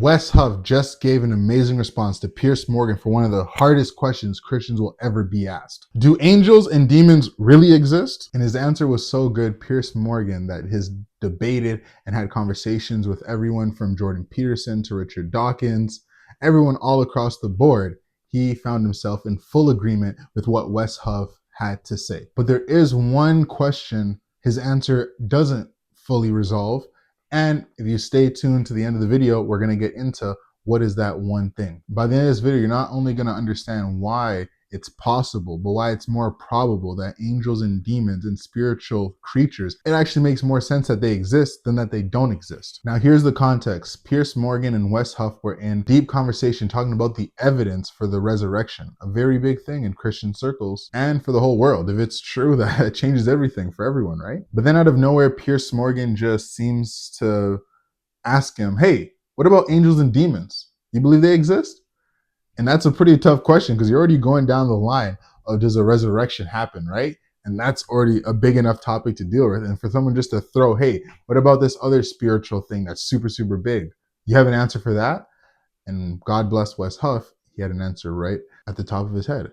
Wes Huff just gave an amazing response to Piers Morgan for one of the hardest questions Christians will ever be asked. Do angels and demons really exist? And his answer was so good, Piers Morgan, that his debated and had conversations with everyone from Jordan Peterson to Richard Dawkins, everyone all across the board. He found himself in full agreement with what Wes Huff had to say. But there is one question his answer doesn't fully resolve. And if you stay tuned to the end of the video, we're going to get into what is that one thing. By the end of this video, you're not only going to understand why it's possible, but why it's more probable that angels and demons and spiritual creatures, it actually makes more sense that they exist than that they don't exist. Now, here's the context. Piers Morgan and Wes Huff were in deep conversation talking about the evidence for the resurrection, a very big thing in Christian circles and for the whole world. If it's true, that it changes everything for everyone, right? But then out of nowhere, Piers Morgan just seems to ask him, hey, what about angels and demons? You believe they exist? And that's a pretty tough question because you're already going down the line of does a resurrection happen, right? And that's already a big enough topic to deal with. And for someone just to throw, hey, what about this other spiritual thing that's super, super big? You have an answer for that? And God bless Wes Huff, he had an answer right at the top of his head.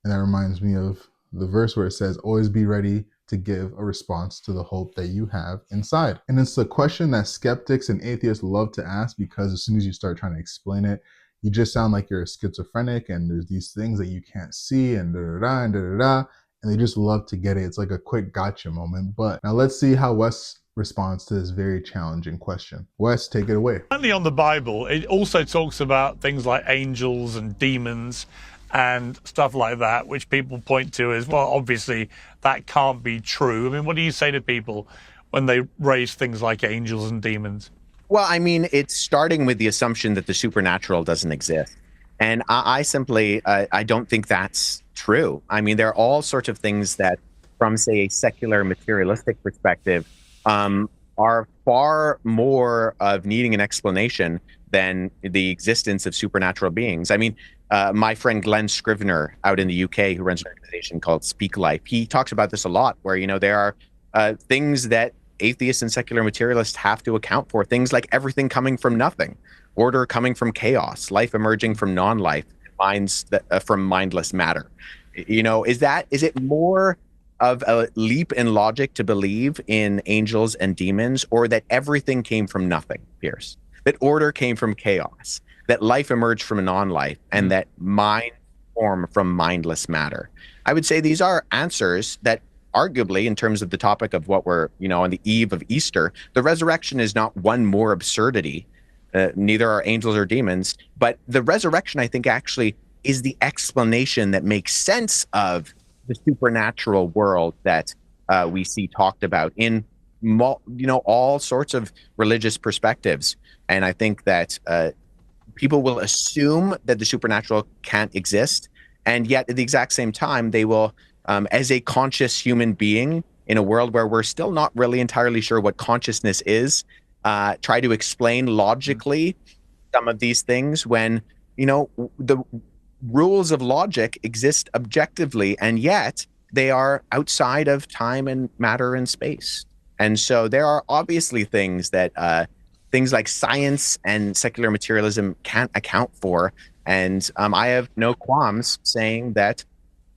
And that reminds me of the verse where it says, always be ready to give a response to the hope that you have inside. And it's a question that skeptics and atheists love to ask because as soon as you start trying to explain it, you just sound like you're a schizophrenic and there's these things that you can't see and da-da-da and da-da-da. And they just love to get it. It's like a quick gotcha moment. But now let's see how Wes responds to this very challenging question. Wes, take it away. Certainly on the Bible, it also talks about things like angels and demons and stuff like that, which people point to as, well, obviously that can't be true. I mean, what do you say to people when they raise things like angels and demons? Well, I mean, it's starting with the assumption that the supernatural doesn't exist. And I simply, I don't think that's true. I mean, there are all sorts of things that, from, say, a secular materialistic perspective, are far more of needing an explanation than the existence of supernatural beings. I mean, my friend Glenn Scrivener out in the UK, who runs an organization called Speak Life, he talks about this a lot, where, you know, there are things that atheists and secular materialists have to account for, things like everything coming from nothing, order coming from chaos, life emerging from non-life, minds that, from mindless matter. You know, is it more of a leap in logic to believe in angels and demons, or that everything came from nothing, Piers? That order came from chaos, that life emerged from non-life, and that mind form from mindless matter? I would say these are answers that, arguably, in terms of the topic of what we're, you know, on the eve of Easter, the resurrection is not one more absurdity. Neither are angels or demons, but the resurrection, I think, actually is the explanation that makes sense of the supernatural world that we see talked about in, you know, all sorts of religious perspectives. And I think that people will assume that the supernatural can't exist, and yet at the exact same time, they will, as a conscious human being in a world where we're still not really entirely sure what consciousness is, try to explain logically some of these things when, you know, the rules of logic exist objectively, and yet they are outside of time and matter and space. And so there are obviously things that things like science and secular materialism can't account for. And I have no qualms saying that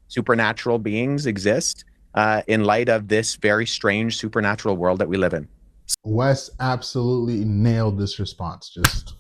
supernatural beings exist in light of this very strange supernatural world that we live in. Wes absolutely nailed this response. Just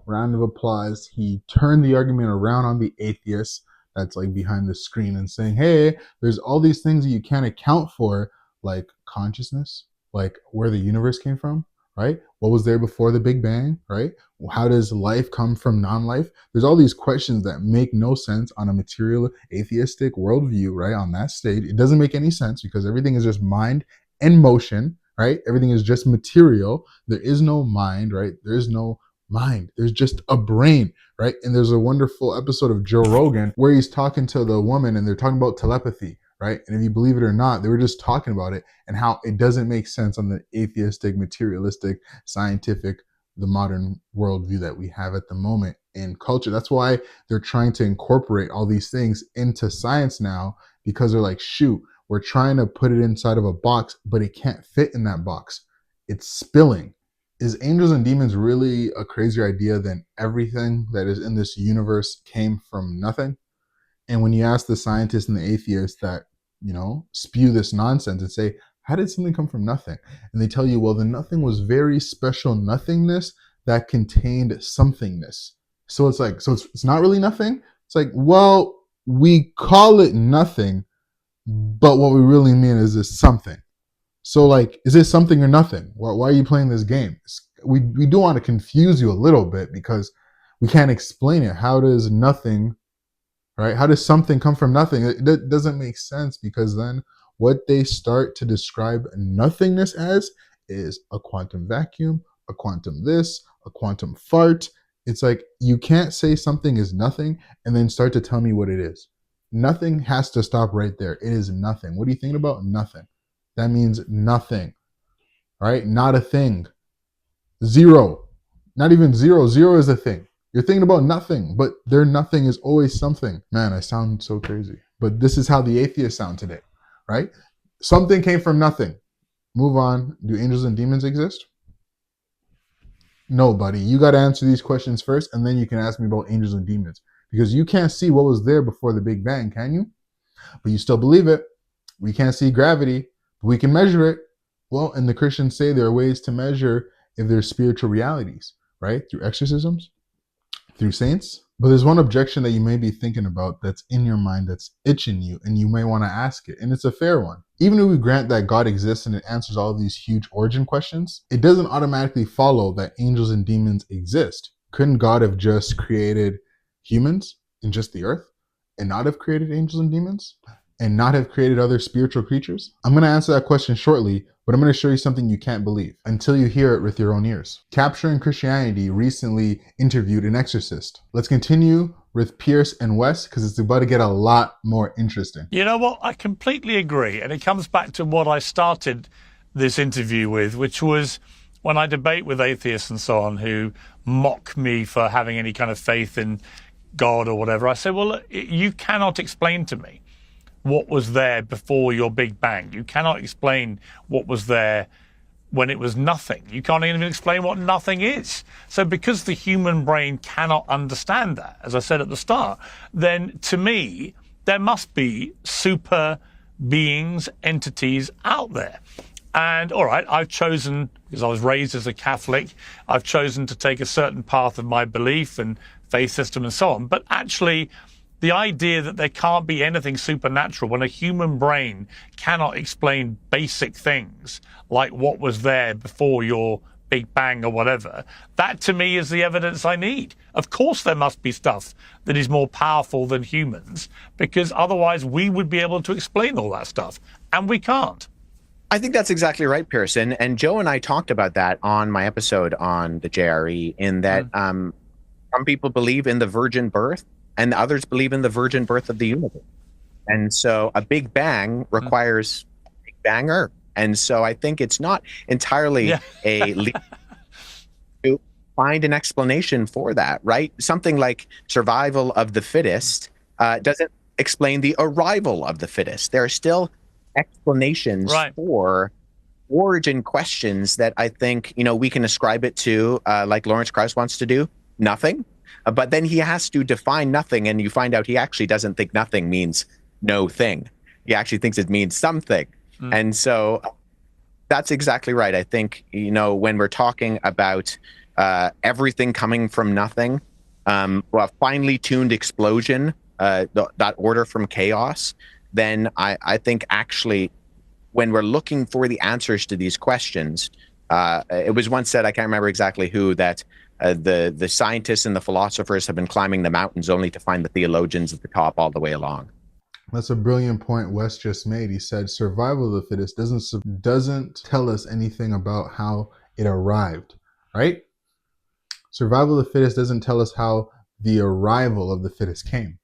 round of applause. He turned the argument around on the atheist that's like behind the screen and saying, hey, there's all these things that you can't account for, like consciousness, like where the universe came from, right? What was there before the Big Bang, right? How does life come from non-life? There's all these questions that make no sense on a material atheistic worldview, right? On that stage, it doesn't make any sense because everything is just mind and motion, right? Everything is just material. There is no mind, right? There's no mind. There's just a brain, right? And there's a wonderful episode of Joe Rogan where he's talking to the woman and they're talking about telepathy, right? And if you believe it or not, they were just talking about it and how it doesn't make sense on the atheistic, materialistic, scientific, the modern worldview that we have at the moment in culture. That's why they're trying to incorporate all these things into science now, because they're like, shoot, we're trying to put it inside of a box, but it can't fit in that box. It's spilling. Is angels and demons really a crazier idea than everything that is in this universe came from nothing? And when you ask the scientists and the atheists that, spew this nonsense and say, how did something come from nothing? And they tell you, well, the nothing was very special nothingness that contained somethingness. So it's like, it's not really nothing. It's like, well, we call it nothing, but what we really mean is this something. So like, is it something or nothing? Why are you playing this game? We do want to confuse you a little bit because we can't explain it. How does nothing, right? How does something come from nothing? It doesn't make sense, because then what they start to describe nothingness as is a quantum vacuum, a quantum this, a quantum fart. It's like, you can't say something is nothing and then start to tell me what it is. Nothing has to stop right there. It is nothing. What are you thinking about? Nothing. That means nothing, right? Not a thing. Zero. Not even zero. Zero is a thing. You're thinking about nothing, but their nothing is always something. Man, I sound so crazy. But this is how the atheists sound today, right? Something came from nothing. Move on. Do angels and demons exist? No, buddy. You got to answer these questions first, and then you can ask me about angels and demons. Because you can't see what was there before the Big Bang, can you? But you still believe it. We can't see gravity, but we can measure it. Well, and the Christians say there are ways to measure if there's spiritual realities, right? Through exorcisms, through saints. But there's one objection that you may be thinking about that's in your mind, that's itching you, and you may want to ask it. And it's a fair one. Even if we grant that God exists and it answers all of these huge origin questions, it doesn't automatically follow that angels and demons exist. Couldn't God have just created humans and just the earth and not have created angels and demons and not have created other spiritual creatures? I'm going to answer that question shortly, but I'm going to show you something you can't believe until you hear it with your own ears. Capturing Christianity recently interviewed an exorcist. Let's continue with Pierce and Wes, because it's about to get a lot more interesting. You know what? I completely agree. And it comes back to what I started this interview with, which was when I debate with atheists and so on who mock me for having any kind of faith in God or whatever. I say, well, look, you cannot explain to me what was there before your Big Bang. You cannot explain what was there when it was nothing. You can't even explain what nothing is. So because the human brain cannot understand that, as I said at the start, then to me, there must be super beings, entities out there. And all right, I've chosen, because I was raised as a Catholic, I've chosen to take a certain path of my belief and faith system and so on. But actually, the idea that there can't be anything supernatural when a human brain cannot explain basic things like what was there before your Big Bang or whatever, that to me is the evidence I need. Of course there must be stuff that is more powerful than humans, because otherwise we would be able to explain all that stuff, and we can't. I think that's exactly right, Pearson. And Joe and I talked about that on my episode on the JRE, in that some people believe in the virgin birth, and others believe in the virgin birth of the universe. And so a Big Bang requires a Big Banger. And so I think it's not entirely a leap to find an explanation for that, right? Something like survival of the fittest doesn't explain the arrival of the fittest. There are still explanations for origin questions that I think, we can ascribe it to, like Lawrence Krauss wants to do, nothing. But then he has to define nothing, and you find out he actually doesn't think nothing means no thing. He actually thinks it means something. And so that's exactly right. I think, when we're talking about everything coming from nothing, a finely tuned explosion, that order from chaos, then I think actually when we're looking for the answers to these questions, it was once said, I can't remember exactly who, that the scientists and the philosophers have been climbing the mountains only to find the theologians at the top all the way along. That's a brilliant point Wes just made. He said survival of the fittest doesn't tell us anything about how it arrived, right? Survival of the fittest doesn't tell us how the arrival of the fittest came.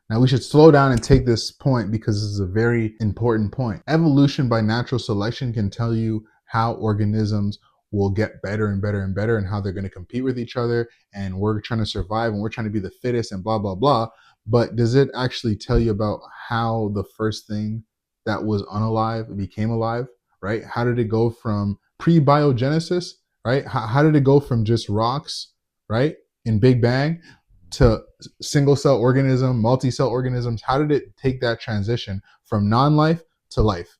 Now we should slow down and take this point, because this is a very important point. Evolution by natural selection can tell you how organisms will get better and better and better, and how they're going to compete with each other, and we're trying to survive and we're trying to be the fittest and blah, blah, blah. But does it actually tell you about how the first thing that was unalive became alive, right? How did it go from pre-biogenesis right? How did it go from just rocks, right, in Big Bang to single cell organism, multi-cell organisms? How did it take that transition from non-life to life?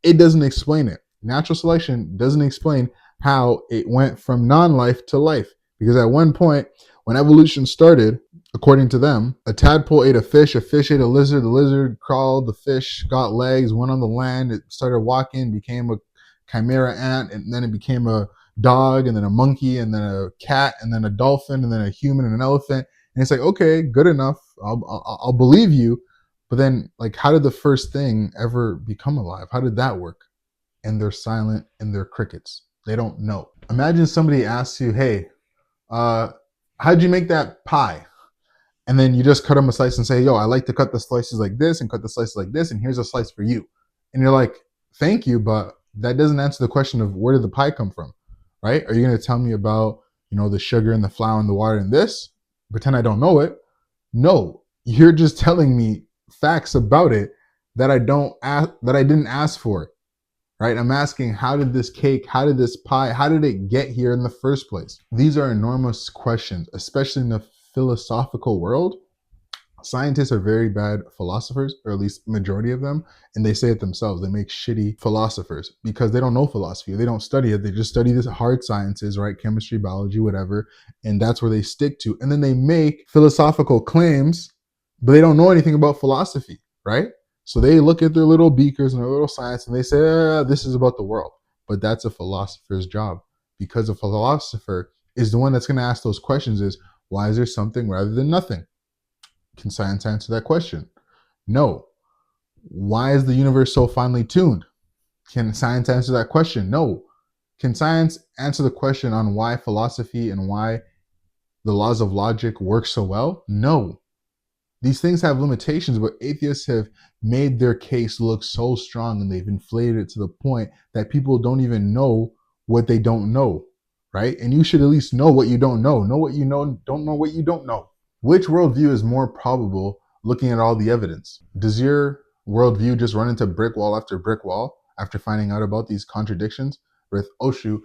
It doesn't explain it. Natural selection doesn't explain how it went from non-life to life. Because at one point, when evolution started, according to them, a tadpole ate a fish ate a lizard, the lizard crawled, the fish got legs, went on the land, it started walking, became a chimera ant, and then it became a dog, and then a monkey, and then a cat, and then a dolphin, and then a human and an elephant. And it's like, okay, good enough. I'll believe you. But then, like, how did the first thing ever become alive? How did that work? And they're silent and they're crickets. They don't know. Imagine somebody asks you, hey, how'd you make that pie? And then you just cut them a slice and say, yo, I like to cut the slices like this and cut the slices like this, and here's a slice for you. And you're like, thank you, but that doesn't answer the question of where did the pie come from, right? Are you going to tell me about, the sugar and the flour and the water and this? Pretend I don't know it? No, you're just telling me facts about it that I didn't ask for, right? I'm asking, how did this cake, how did this pie, how did it get here in the first place? These are enormous questions, especially in the philosophical world. Scientists are very bad philosophers, or at least majority of them, and they say it themselves. They make shitty philosophers because they don't know philosophy. They don't study it. They just study this hard sciences, right? Chemistry, biology, whatever, and that's where they stick to. And then they make philosophical claims, but they don't know anything about philosophy, right? So they look at their little beakers and their little science and they say, this is about the world. But that's a philosopher's job, because a philosopher is the one that's going to ask those questions is, why is there something rather than nothing? Can science answer that question? No. Why is the universe so finely tuned? Can science answer that question? No. Can science answer the question on why philosophy and why the laws of logic work so well? No. These things have limitations, but atheists have made their case look so strong, and they've inflated it to the point that people don't even know what they don't know, right? And you should at least know what you don't know. Know what you know, don't know what you don't know. Which worldview is more probable looking at all the evidence? Does your worldview just run into brick wall after brick wall after finding out about these contradictions with, oh shoot,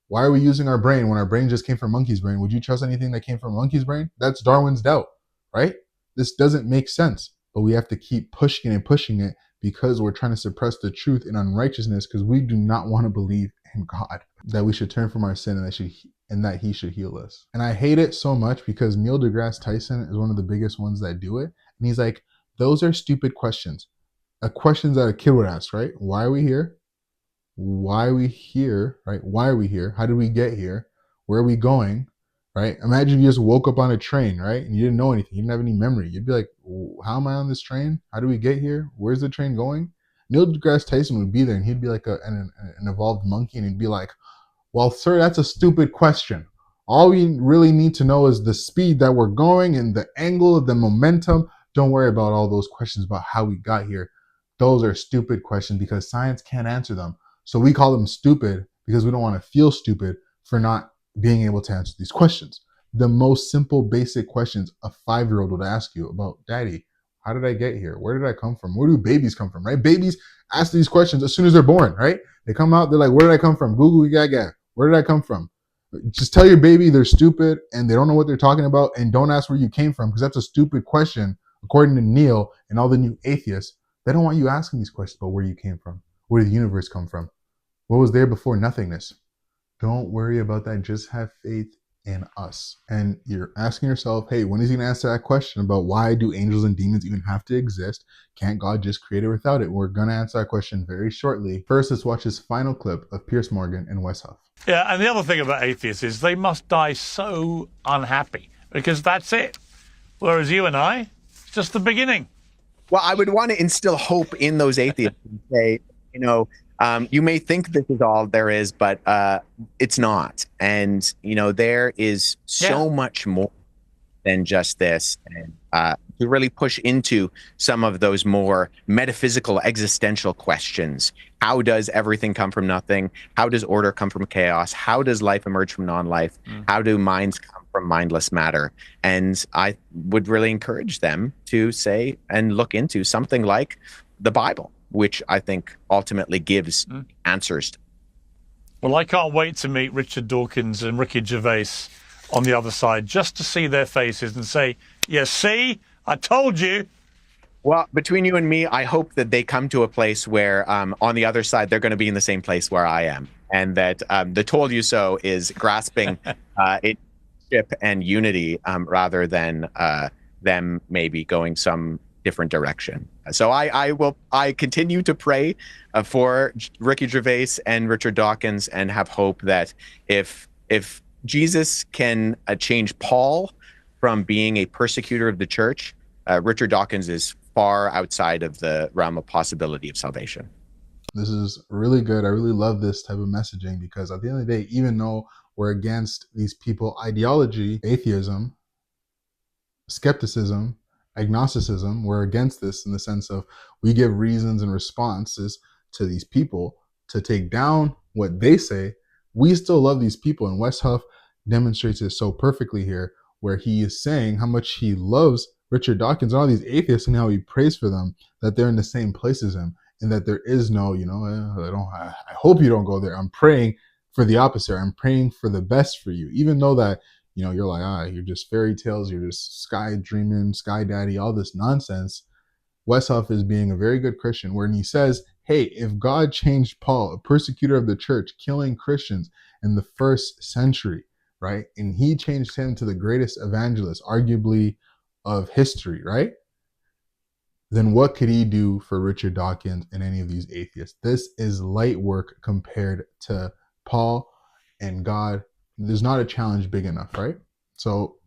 why are we using our brain when our brain just came from monkey's brain? Would you trust anything that came from monkey's brain? That's Darwin's doubt, right? This doesn't make sense, but we have to keep pushing it and pushing it because we're trying to suppress the truth in unrighteousness, because we do not want to believe in God, that we should turn from our sin and that he should heal us. And I hate it so much because Neil deGrasse Tyson is one of the biggest ones that do it. And he's like, those are stupid questions. Questions that a kid would ask, right? Why are we here? Why are we here, right? Why are we here? How did we get here? Where are we going, right? Imagine you just woke up on a train, right? And you didn't know anything. You didn't have any memory. You'd be like, how am I on this train? How do we get here? Where's the train going? Neil deGrasse Tyson would be there, and he'd be like an evolved monkey, and he'd be like, well, sir, that's a stupid question. All we really need to know is the speed that we're going and the angle of the momentum. Don't worry about all those questions about how we got here. Those are stupid questions because science can't answer them. So we call them stupid because we don't want to feel stupid for not being able to answer these questions. The most simple, basic questions a 5-year-old would ask you about, Daddy, how did I get here? Where did I come from? Where do babies come from, right? Babies ask these questions as soon as they're born, right? They come out, they're like, where did I come from? Google gaga. Where did I come from? Just tell your baby they're stupid and they don't know what they're talking about, and don't ask where you came from, because that's a stupid question. According to Neil and all the new atheists, they don't want you asking these questions about where you came from. Where did the universe come from? What was there before nothingness? Don't worry about that. Just have faith in us. And you're asking yourself, hey, when is he going to answer that question about why do angels and demons even have to exist? Can't God just create it without it? We're going to answer that question very shortly. First, let's watch this final clip of Piers Morgan and Wes Huff. Yeah, and the other thing about atheists is they must die so unhappy, because that's it. Whereas you and I, it's just the beginning. Well, I would want to instill hope in those atheists and say, you may think this is all there is, but it's not. And, there is so much more than just this. And to really push into some of those more metaphysical, existential questions. How does everything come from nothing? How does order come from chaos? How does life emerge from non-life? How do minds come from mindless matter? And I would really encourage them to say and look into something like the Bible, which I think ultimately gives answers. Well, I can't wait to meet Richard Dawkins and Ricky Gervais on the other side, just to see their faces and say, "Yeah, see, I told you." Well, between you and me, I hope that they come to a place where on the other side, they're going to be in the same place where I am. And that the told you so is grasping it and unity rather than them maybe going some different direction. So I continue to pray for Ricky Gervais and Richard Dawkins and have hope that if Jesus can change Paul from being a persecutor of the church, Richard Dawkins is far outside of the realm of possibility of salvation. This is really good. I really love this type of messaging because at the end of the day, even though we're against these people, ideology, atheism, skepticism, agnosticism, we're against this in the sense of we give reasons and responses to these people to take down what they say. We still love these people. And Wes Huff demonstrates it so perfectly here, where he is saying how much he loves Richard Dawkins and all these atheists and how he prays for them, that they're in the same place as him and that there is no, I hope you don't go there. I'm praying for the opposite. I'm praying for the best for you, even though that, you're like, you're just fairy tales, you're just sky dreaming, sky daddy, all this nonsense. Wes Huff is being a very good Christian, where he says, hey, if God changed Paul, a persecutor of the church, killing Christians in the first century, right? And he changed him to the greatest evangelist, arguably, of history, right? Then what could he do for Richard Dawkins and any of these atheists? This is light work compared to Paul and God. There's not a challenge big enough, right? So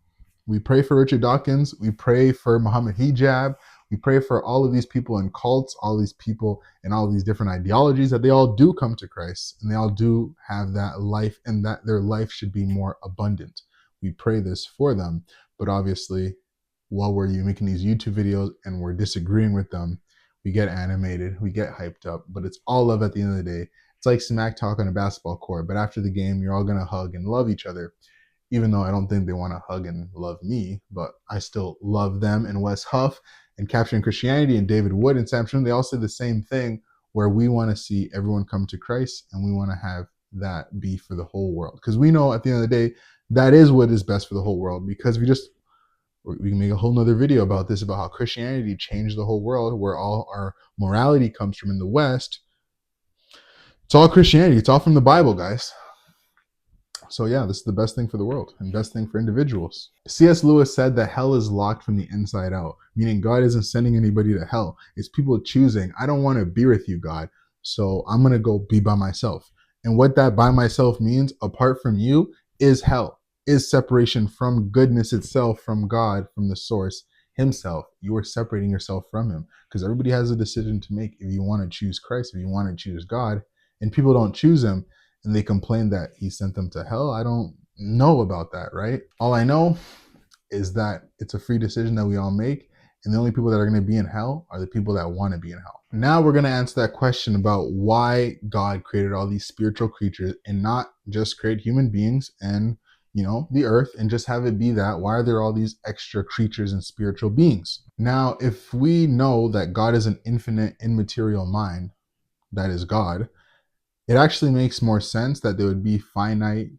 we pray for Richard Dawkins. We pray for Muhammad Hijab. We pray for all of these people in cults, all these people and all these different ideologies, that they all do come to Christ and they all do have that life and that their life should be more abundant. We pray this for them. But obviously, while we're making these YouTube videos and we're disagreeing with them, we get animated, we get hyped up, but it's all love at the end of the day. It's like smack talk on a basketball court, but after the game, you're all going to hug and love each other, even though I don't think they want to hug and love me, but I still love them. And Wes Huff and Capturing Christianity and David Wood and Sam Shun, they all say the same thing, where we want to see everyone come to Christ and we want to have that be for the whole world. Because we know at the end of the day, that is what is best for the whole world. Because we can make a whole nother video about this, about how Christianity changed the whole world, where all our morality comes from in the West. It's all Christianity. It's all from the Bible, guys. So yeah, this is the best thing for the world and best thing for individuals. C.S. Lewis said that hell is locked from the inside out, meaning God isn't sending anybody to hell. It's people choosing, I don't want to be with you, God, so I'm going to go be by myself. And what that by myself means, apart from you, is hell. Is separation from goodness itself, from God, from the source himself. You are separating yourself from him, because everybody has a decision to make. If you want to choose Christ, if you want to choose God, and people don't choose him and they complain that he sent them to hell, I don't know about that, right? All I know is that it's a free decision that we all make, and the only people that are going to be in hell are the people that want to be in hell. Now we're going to answer that question about why God created all these spiritual creatures and not just create human beings and the earth and just have it be that. Why are there all these extra creatures and spiritual beings? Now, if we know that God is an infinite, immaterial mind, that is God, it actually makes more sense that there would be finite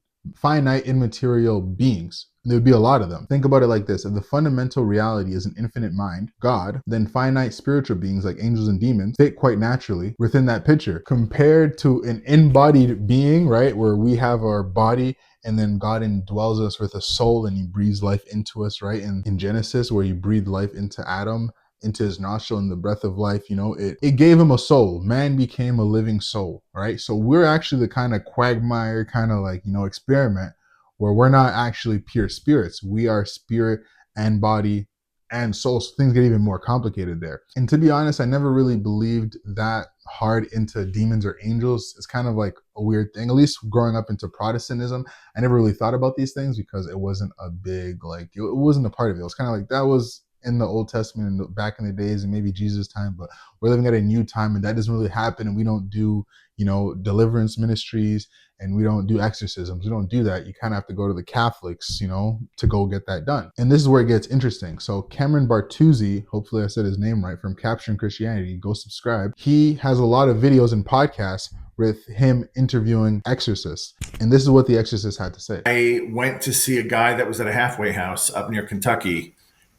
immaterial beings. There would be a lot of them. Think about it like this. If the fundamental reality is an infinite mind, God, then finite spiritual beings like angels and demons fit quite naturally within that picture, compared to an embodied being, right? Where we have our body and then God indwells us with a soul and he breathes life into us, right? In Genesis, where he breathed life into Adam, into his nostril, and the breath of life, it gave him a soul. Man became a living soul, right? So we're actually the kind of quagmire, kind of like, experiment where we're not actually pure spirits. We are spirit and body and soul. So things get even more complicated there. And to be honest, I never really believed that hard into demons or angels. It's kind of like a weird thing. At least growing up into Protestantism, I never really thought about these things because it wasn't a big, it wasn't a part of it. It was kind of like, that was in the Old Testament and back in the days and maybe Jesus' time, but we're living at a new time and that doesn't really happen. And we don't do, deliverance ministries and we don't do exorcisms. We don't do that. You kind of have to go to the Catholics, to go get that done. And this is where it gets interesting. So Cameron Bartuzzi, hopefully I said his name right, from Capturing Christianity, go subscribe. He has a lot of videos and podcasts with him interviewing exorcists. And this is what the exorcist had to say. I went to see a guy that was at a halfway house up near Kentucky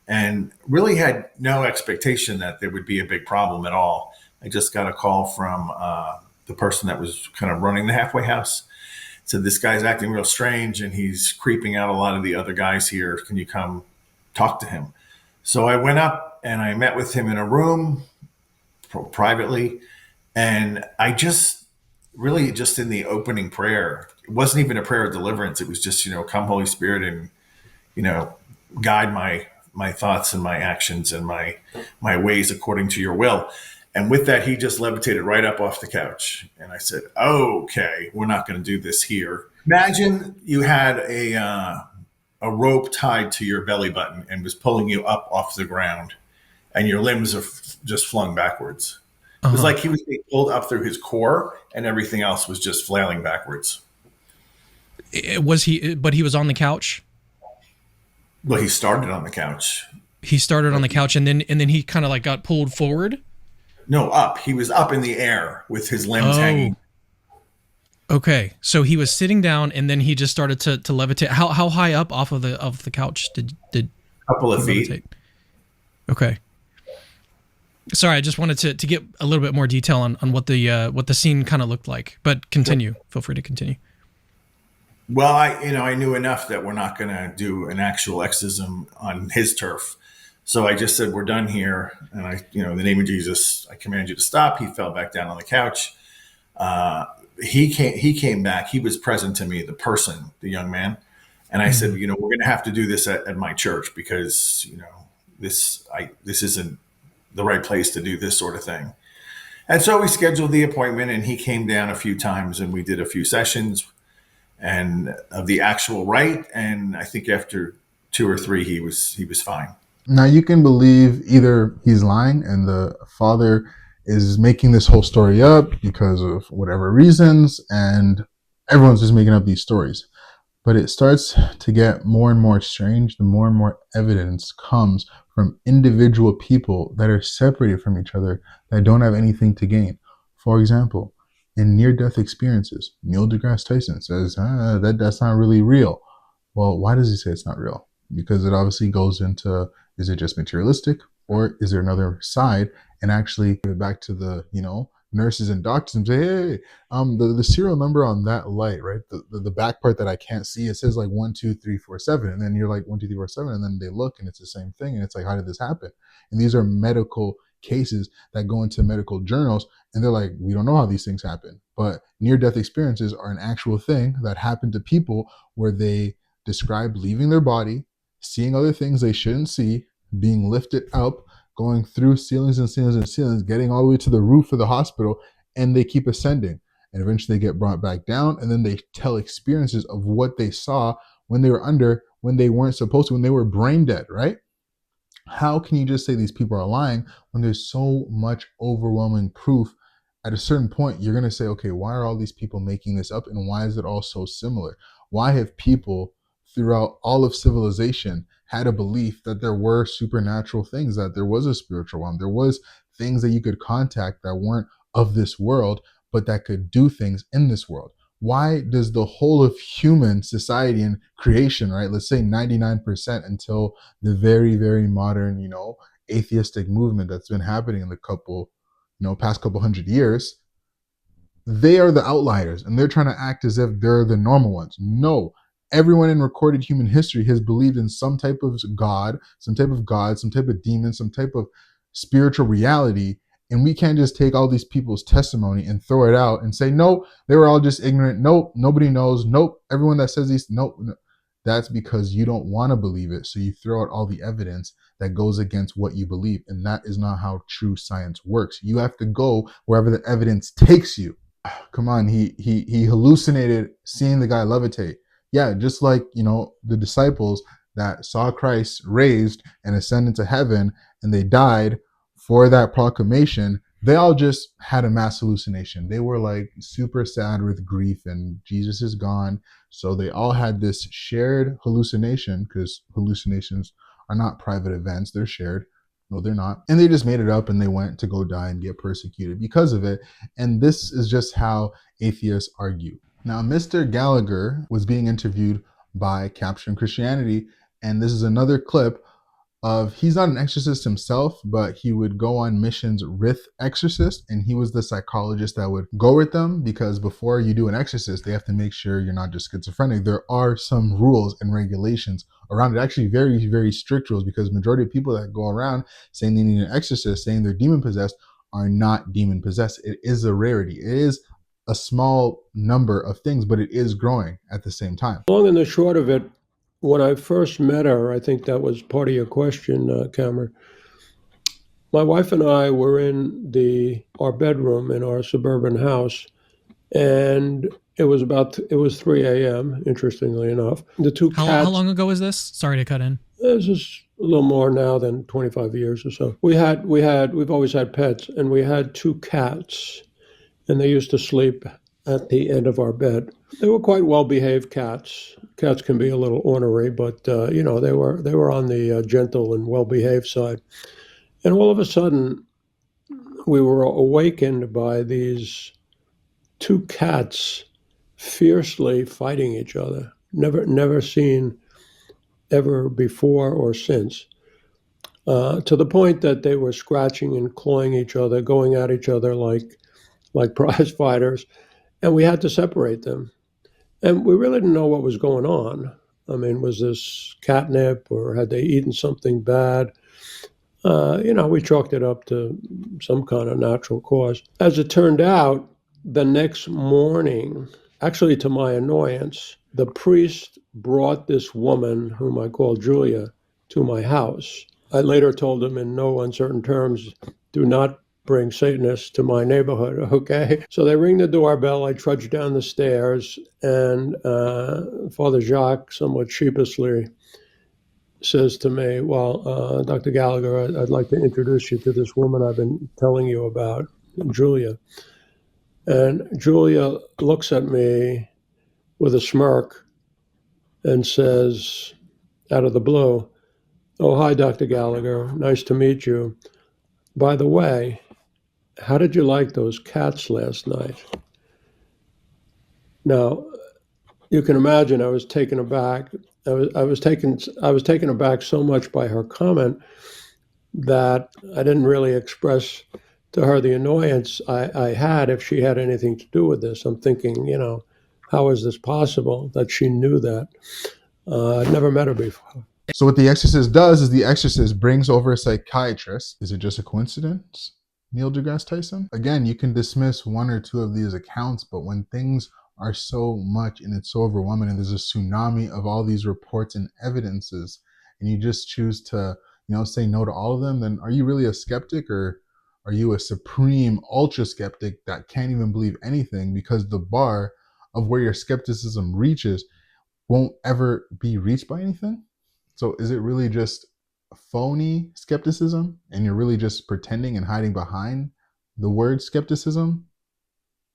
and really had no expectation that there would be a big problem at all. I just got a call from the person that was kind of running the halfway house. Said, this guy's acting real strange and he's creeping out a lot of the other guys here. Can you come talk to him? So I went up and I met with him in a room privately. And I just really just in the opening prayer, it wasn't even a prayer of deliverance. It was just, come Holy Spirit and, guide my thoughts and my actions and my ways according to your will. And with that, he just levitated right up off the couch. And I said, okay, we're not going to do this here. Imagine you had a rope tied to your belly button and was pulling you up off the ground and your limbs are just flung backwards. It was like he was being pulled up through his core and everything else was just flailing backwards. But he was on the couch? Well, he started on the couch. He started on the couch and then he kind of like got pulled forward? No, up. He was up in the air with his limbs hanging. Okay, so he was sitting down and then he just started to levitate. How high up off of the couch did a couple of feet? Levitate? Okay. Sorry, I just wanted to get a little bit more detail on what the scene kind of looked like. But continue. Feel free to continue. Well, I knew enough that we're not going to do an actual exorcism on his turf. So I just said, we're done here. And in the name of Jesus, I command you to stop. He fell back down on the couch. He came back. He was present to me, the young man. And I said, we're going to have to do this at my church because, this isn't the right place to do this sort of thing. And so we scheduled the appointment and he came down a few times and we did a few sessions and of the actual rite. And I think after 2 or 3, he was fine. Now you can believe either he's lying and the father is making this whole story up because of whatever reasons, and everyone's just making up these stories. But it starts to get more and more strange the more and more evidence comes from individual people that are separated from each other that don't have anything to gain. For example, in near-death experiences, Neil deGrasse Tyson says, that's not really real. Well, why does he say it's not real? Because it obviously goes into, is it just materialistic or is there another side? And actually give it back to the, nurses and doctors and say, hey, the serial number on that light, right? The back part that I can't see, it says like 1, 2, 3, 4, 7. And then you're like 1, 2, 3, 4, 7. And then they look and it's the same thing. And it's like, how did this happen? And these are medical cases that go into medical journals. And they're like, we don't know how these things happen. But near-death experiences are an actual thing that happened to people where they describe leaving their body, seeing other things they shouldn't see, being lifted up, going through ceilings and ceilings and ceilings, getting all the way to the roof of the hospital, and they keep ascending. And eventually they get brought back down, and then they tell experiences of what they saw when they were under, when they weren't supposed to, when they were brain dead, right? How can you just say these people are lying when there's so much overwhelming proof? At a certain point, you're going to say, okay, why are all these people making this up, and why is it all so similar? Why have people throughout all of civilization had a belief that there were supernatural things, that there was a spiritual realm, there was things that you could contact that weren't of this world, but that could do things in this world? Why does the whole of human society and creation, right, let's say 99% until the very, very modern, atheistic movement that's been happening in the past couple 100 years, they are the outliers and they're trying to act as if they're the normal ones. No. Everyone in recorded human history has believed in some type of God, some type of demon, some type of spiritual reality. And we can't just take all these people's testimony and throw it out and say, no, they were all just ignorant. Nope, nobody knows. Nope, everyone that says these, nope. No. That's because you don't want to believe it. So you throw out all the evidence that goes against what you believe. And that is not how true science works. You have to go wherever the evidence takes you. Come on, he hallucinated seeing the guy levitate. Yeah, just like, the disciples that saw Christ raised and ascend into heaven, and they died for that proclamation, they all just had a mass hallucination. They were like super sad with grief and Jesus is gone. So they all had this shared hallucination, because hallucinations are not private events, they're shared. No, they're not. And they just made it up and they went to go die and get persecuted because of it. And this is just how atheists argue. Now, Mr. Gallagher was being interviewed by Capturing Christianity, and this is another clip of, he's not an exorcist himself, but he would go on missions with exorcists, and he was the psychologist that would go with them, because before you do an exorcist, they have to make sure you're not just schizophrenic. There are some rules and regulations around it, actually very, very strict rules, because majority of people that go around saying they need an exorcist, saying they're demon possessed, are not demon possessed. It is a rarity. It is a small number of things, but it is growing at the same time. Long and the short of it, when I first met her, I think that was part of your question, Cameron. My wife and I were in our bedroom in our suburban house, and it was 3 a.m., interestingly enough. The two cats. How long ago was this? Sorry to cut in. This is a little more now than 25 years or so. We've always had pets, and we had two cats, and they used to sleep at the end of our bed. They were quite well-behaved cats. Cats can be a little ornery, but they were on the gentle and well-behaved side. And all of a sudden, we were awakened by these two cats fiercely fighting each other. Never seen ever before or since. To the point that they were scratching and clawing each other, going at each other like prize fighters. And we had to separate them. And we really didn't know what was going on. I mean, was this catnip or had they eaten something bad? We chalked it up to some kind of natural cause. As it turned out, the next morning, actually to my annoyance, the priest brought this woman, whom I call Julia, to my house. I later told him in no uncertain terms, do not bring Satanists to my neighborhood, okay? So they ring the doorbell, I trudge down the stairs, and Father Jacques, somewhat sheepishly, says to me, well, Dr. Gallagher, I'd like to introduce you to this woman I've been telling you about, Julia. And Julia looks at me with a smirk and says, out of the blue, oh, hi, Dr. Gallagher, nice to meet you. By the way, how did you like those cats last night? Now, you can imagine I was taken aback. I was taken aback so much by her comment that I didn't really express to her the annoyance I had if she had anything to do with this. I'm thinking, how is this possible that she knew that? I'd never met her before. So what the exorcist does is the exorcist brings over a psychiatrist. Is it just a coincidence? Neil deGrasse Tyson? Again, you can dismiss one or two of these accounts, but when things are so much and it's so overwhelming and there's a tsunami of all these reports and evidences, and you just choose to, say no to all of them, then are you really a skeptic, or are you a supreme ultra skeptic that can't even believe anything because the bar of where your skepticism reaches won't ever be reached by anything? So is it really just phony skepticism, and you're really just pretending and hiding behind the word skepticism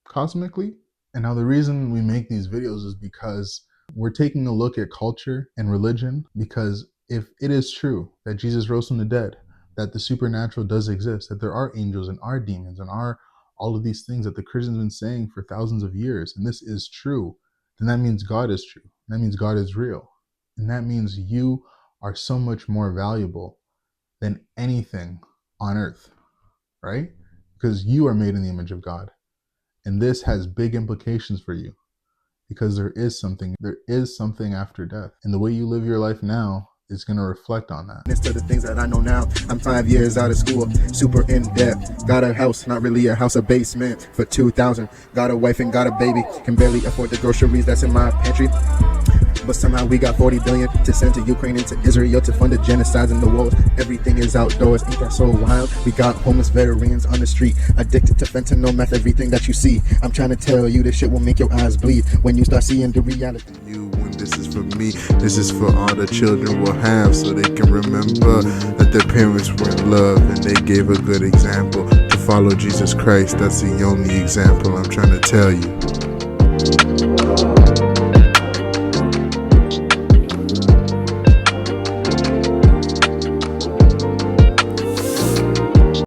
cosmically? And now the reason we make these videos is because we're taking a look at culture and religion, because if it is true that Jesus rose from the dead, that the supernatural does exist, that there are angels and are demons and are all of these things that the Christians have been saying for thousands of years, and this is true, then that means God is true. That means God is real. And that means you are so much more valuable than anything on earth, right? Because you are made in the image of God. And this has big implications for you, because there is something after death. And the way you live your life now is going to reflect on that. It's to the things that I know now. I'm 5 years out of school, super in debt. Got a house, not really a house, a basement for $2,000. Got a wife and got a baby. Can barely afford the groceries that's in my pantry. But somehow we got 40 billion to send to Ukraine and to Israel to fund the genocides in the wars. Everything is outdoors, ain't that so wild? We got homeless veterans on the street, addicted to fentanyl, meth, everything that you see. I'm trying to tell you this shit will make your eyes bleed when you start seeing the reality. You This is for me, this is for all the children will have, so they can remember that their parents were in love and they gave a good example. To follow Jesus Christ, that's the only example I'm trying to tell you.